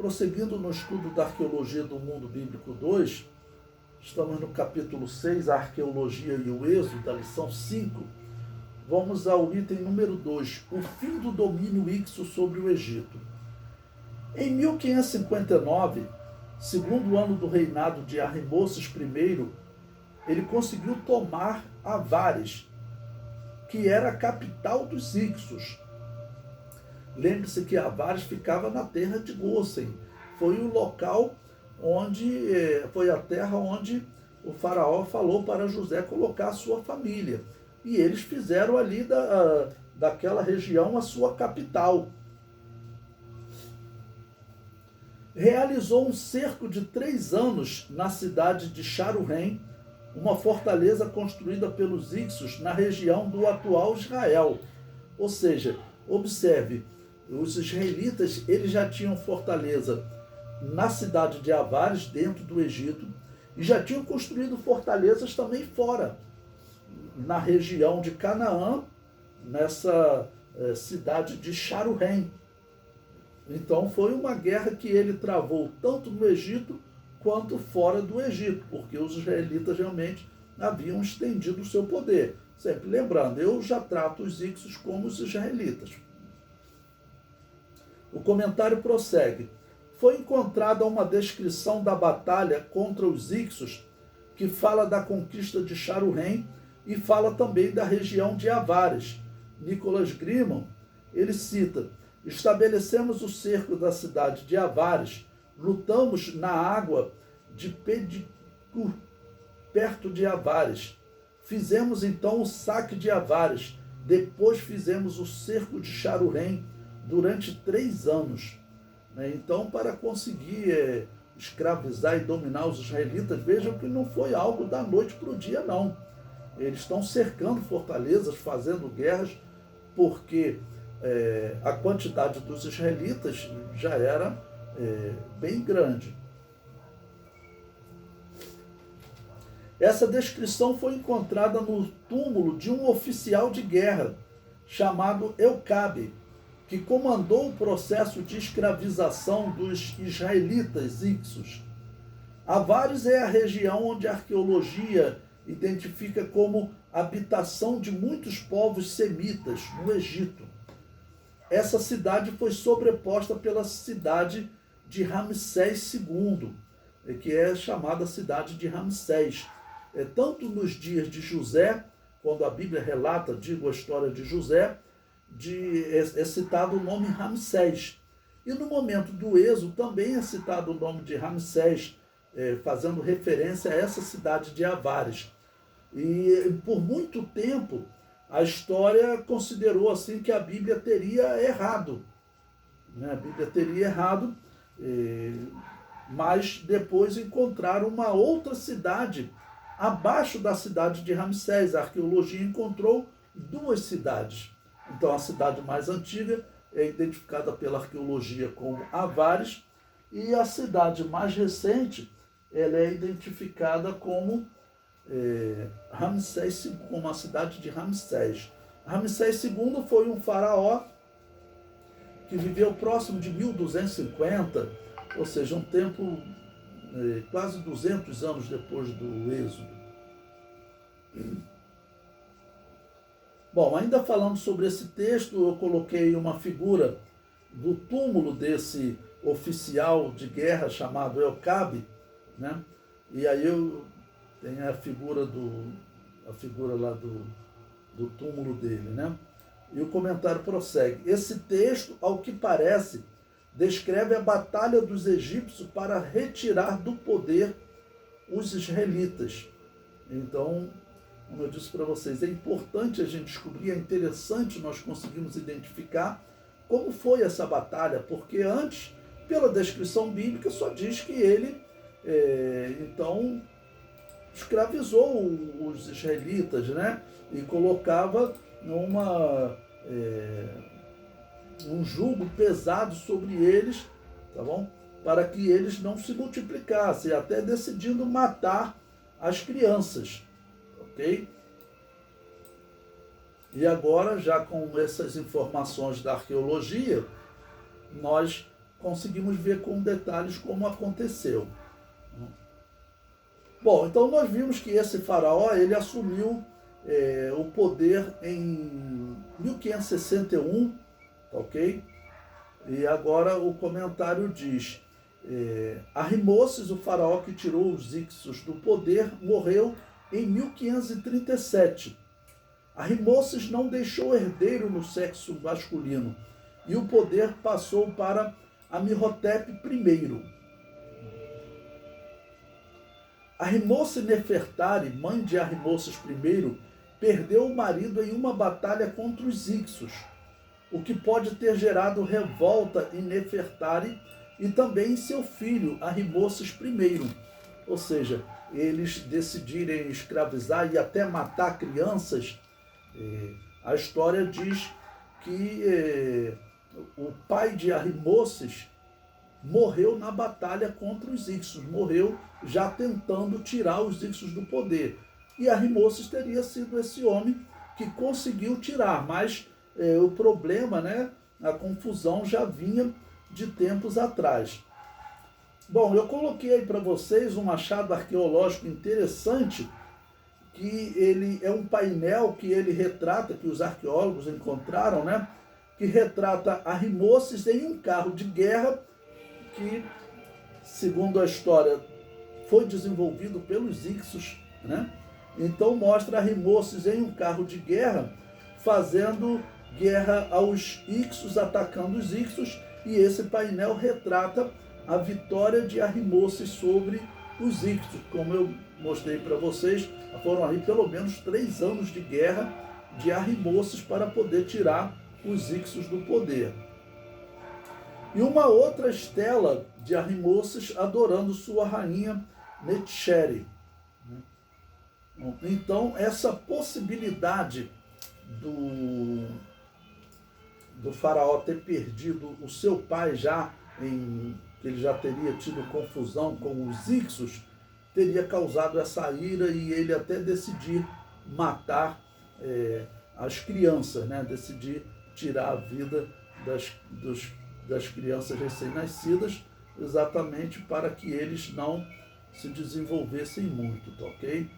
prosseguindo no estudo da arqueologia do mundo bíblico 2, estamos no capítulo 6, a arqueologia e o êxodo, da lição 5. Vamos ao item número 2, o fim do domínio Hicso sobre o Egito. Em 1559, segundo ano do reinado de Ahimosses I, ele conseguiu tomar Avares, que era a capital dos Hicsos. Lembre-se que Avares ficava na terra de Gósen. Foi o local foi a terra onde o faraó falou para José colocar a sua família. E eles fizeram ali daquela região a sua capital. Realizou um cerco de 3 anos na cidade de Sharuhen, uma fortaleza construída pelos Hicsos na região do atual Israel. Ou seja, observe, os israelitas eles já tinham fortaleza na cidade de Avares, dentro do Egito, e já tinham construído fortalezas também fora, na região de Canaã, nessa cidade de Sharuhen. Então foi uma guerra que ele travou tanto no Egito quanto fora do Egito, porque os israelitas realmente haviam estendido o seu poder. Sempre lembrando, eu já trato os Hicsos como os israelitas. O comentário prossegue. Foi encontrada uma descrição da batalha contra os Hicsos, que fala da conquista de Sharuhen e fala também da região de Avares. Nicholas Grimman, ele cita: estabelecemos o cerco da cidade de Avares, lutamos na água de Pedicur, perto de Avares. Fizemos então o saque de Avares, depois fizemos o cerco de Sharuhen durante 3 anos. Então, para conseguir escravizar e dominar os israelitas, vejam que não foi algo da noite para o dia, não. Eles estão cercando fortalezas, fazendo guerras, porque a quantidade dos israelitas já era bem grande. Essa descrição foi encontrada no túmulo de um oficial de guerra chamado Eucabe, que comandou o processo de escravização dos israelitas Hicsos. Avares é a região onde a arqueologia identifica como habitação de muitos povos semitas no Egito. Essa cidade foi sobreposta pela cidade de Ramsés II, que é chamada cidade de Ramsés. Tanto nos dias de José, quando a Bíblia relata, a história de José, é citado o nome Ramsés. E no momento do Êxodo também é citado o nome de Ramsés, fazendo referência a essa cidade de Avares. E por muito tempo a história considerou assim que a Bíblia teria errado. A Bíblia teria errado, mas depois encontraram uma outra cidade abaixo da cidade de Ramsés. A arqueologia encontrou 2 cidades. Então a cidade mais antiga é identificada pela arqueologia como Avares, e a cidade mais recente ela é identificada como Ramsés II, como a cidade de Ramsés. Ramsés II foi um faraó que viveu próximo de 1250, ou seja, um tempo quase 200 anos depois do Êxodo. Bom, ainda falando sobre esse texto, eu coloquei uma figura do túmulo desse oficial de guerra chamado Eucabe, né? E aí tem a figura lá do túmulo dele, né? E o comentário prossegue. Esse texto, ao que parece, descreve a batalha dos egípcios para retirar do poder os israelitas. Então, como eu disse para vocês, é importante a gente descobrir, é interessante nós conseguirmos identificar como foi essa batalha, porque antes, pela descrição bíblica, só diz que ele, então, escravizou os israelitas, né? E colocava um jugo pesado sobre eles, tá bom? Para que eles não se multiplicassem, até decidindo matar as crianças. Ok? E agora, já com essas informações da arqueologia, nós conseguimos ver com detalhes como aconteceu. Bom, então nós vimos que esse faraó, ele assumiu o poder em 1561, ok? E agora o comentário diz, Ahimoses, o faraó que tirou os Hicsos do poder, morreu em 1537. Ahimoses não deixou herdeiro no sexo masculino e o poder passou para Amenhotep I. Ahimose Nefertari, mãe de Ahimoses I, perdeu o marido em uma batalha contra os Hicsos, o que pode ter gerado revolta em Nefertari e também em seu filho, Ahimoses I. Ou seja, eles decidirem escravizar e até matar crianças. A história diz que o pai de Ahimoses morreu na batalha contra os Hicsos, morreu já tentando tirar os Hicsos do poder. E Ahimoses teria sido esse homem que conseguiu tirar, mas o problema, a confusão já vinha de tempos atrás. Bom, eu coloquei aí para vocês um achado arqueológico interessante, que ele é um painel que ele retrata, que os arqueólogos encontraram, que retrata Ahimoses em um carro de guerra que, segundo a história, foi desenvolvido pelos Hicsos, Então mostra Ahimoses em um carro de guerra fazendo guerra aos Hicsos, atacando os Hicsos, e esse painel retrata a vitória de Ahimoses sobre os Hicsos. Como eu mostrei para vocês, foram aí pelo menos 3 anos de guerra de Ahimoses para poder tirar os Hicsos do poder. E uma outra estela de Ahimoses adorando sua rainha Netsheri. Então, essa possibilidade do faraó ter perdido o seu pai que ele já teria tido confusão com os Hicsos, teria causado essa ira e ele até decidir matar as crianças, decidir tirar a vida das crianças recém-nascidas, exatamente para que eles não se desenvolvessem muito, tá ok?